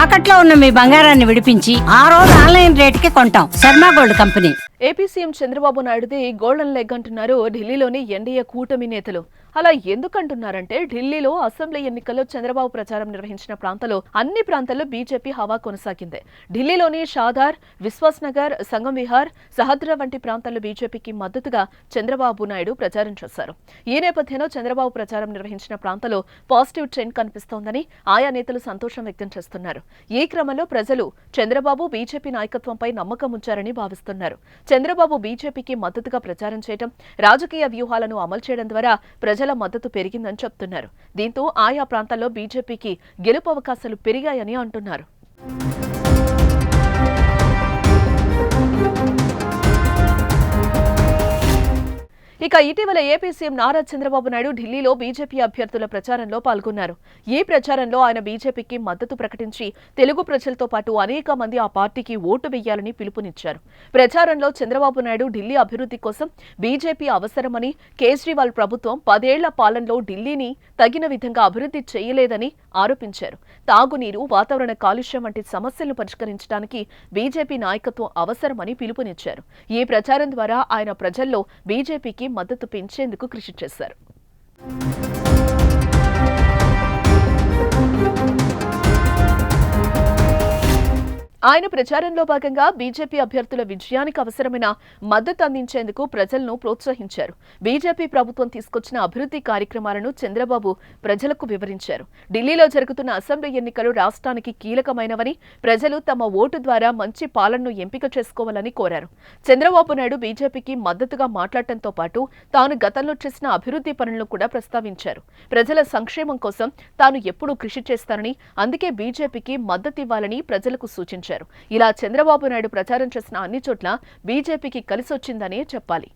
తాకట్లో ఉన్న మీ బంగారాన్ని విడిపించి ఆ రోజు ఆన్లైన్ రేటుకి కొంటాం. Sharma gold company. AP CM Chandrababu నాయుడుది గోల్డెన్ లెగ్ అంటున్నారు ఢిల్లీలోని ఎన్డీఏ కూటమి నేతలు. అలా ఎందుకంటున్నారంటే ఢిల్లీలో అసెంబ్లీ ఎన్నికల్లో చంద్రబాబు ప్రచారం నిర్వహించిన ప్రాంతాల్లో అన్ని ప్రాంతాల్లో బీజేపీ హవా కొనసాగింది. ఢిల్లీలోని షాదార్, విశ్వాస్ నగర్, సంగం విహార్, సహద్రా వంటి ప్రాంతాల్లో బీజేపీకి మద్దతుగా చంద్రబాబు నాయుడు ప్రచారం చేశారు. ఈ నేపథ్యంలో చంద్రబాబు ప్రచారం నిర్వహించిన ప్రాంతాల్లో పాజిటివ్ ట్రెండ్ కనిపిస్తోందని ఆయా నేతలు సంతోషం వ్యక్తం చేస్తున్నారు. ఈ క్రమంలో ప్రజలు చంద్రబాబు బీజేపీ నాయకత్వంపై నమ్మకం ఉంచారని భావిస్తున్నారు. చంద్రబాబు బీజేపీకి మద్దతుగా ప్రచారం చేయడం, రాజకీయ వ్యూహాలను అమలు చేయడం ద్వారా ప్రజల మద్దతు పెరిగిందని చెప్తున్నారు. దీంతో ఆయా ప్రాంతాల్లో బీజేపీకి గెలుపు అవకాశాలు పెరిగాయని అంటున్నారు. ఇక ఇటీవల ఏపీ సీఎం నారా చంద్రబాబు నాయుడు ఢిల్లీలో బీజేపీ అభ్యర్థుల ప్రచారంలో పాల్గొన్నారు. ఈ ప్రచారంలో ఆయన బీజేపీకి మద్దతు ప్రకటించి తెలుగు ప్రజలతో పాటు అనేక మంది ఆ పార్టీకి ఓటు వేయాలని పిలుపునిచ్చారు. ప్రచారంలో చంద్రబాబు నాయుడు ఢిల్లీ అభివృద్ధి కోసం బీజేపీ అవసరమని, కేజ్రీవాల్ ప్రభుత్వం 10 ఏళ్ల పాలనలో ఢిల్లీని తగిన విధంగా అభివృద్ధి చేయలేదని ఆరోపించారు. తాగునీరు, వాతావరణ కాలుష్యం వంటి సమస్యలను పరిష్కరించడానికి బీజేపీ నాయకత్వం అవసరమని పిలుపునిచ్చారు. ఈ ప్రచారం ద్వారా ఆయన ప్రజల్లో బీజేపీకి మద్దతు పెంచేందుకు కృషి చేశారు. ఆయన ప్రచారంలో భాగంగా బీజేపీ అభ్యర్థుల విజయానికి అవసరమైన మద్దతు అందించేందుకు ప్రజలను ప్రోత్సహించారు. బీజేపీ ప్రభుత్వం తీసుకొచ్చిన అభివృద్ధి కార్యక్రమాలను చంద్రబాబు ప్రజలకు వివరించారు. ఢిల్లీలో జరుగుతున్న అసెంబ్లీ ఎన్నికలు రాష్ట్రానికి కీలకమైనవని, ప్రజలు తమ ఓటు ద్వారా మంచి పాలనను ఎంపిక చేసుకోవాలని కోరారు. చంద్రబాబు నాయుడు బీజేపీకి మద్దతుగా మాట్లాడటంతో పాటు తాను గతంలో చేసిన అభివృద్ధి పనులను కూడా ప్రస్తావించారు. ప్రజల సంక్షేమం కోసం తాను ఎప్పుడూ కృషి చేస్తానని, అందుకే బీజేపీకి మద్దతు ఇవ్వాలని ప్రజలకు సూచించారు. ఇలా చంద్రబాబు నాయుడు ప్రచారం చేసిన అన్ని చోట్ల బీజేపీకి కలిసొచ్చిందనే చెప్పాలి.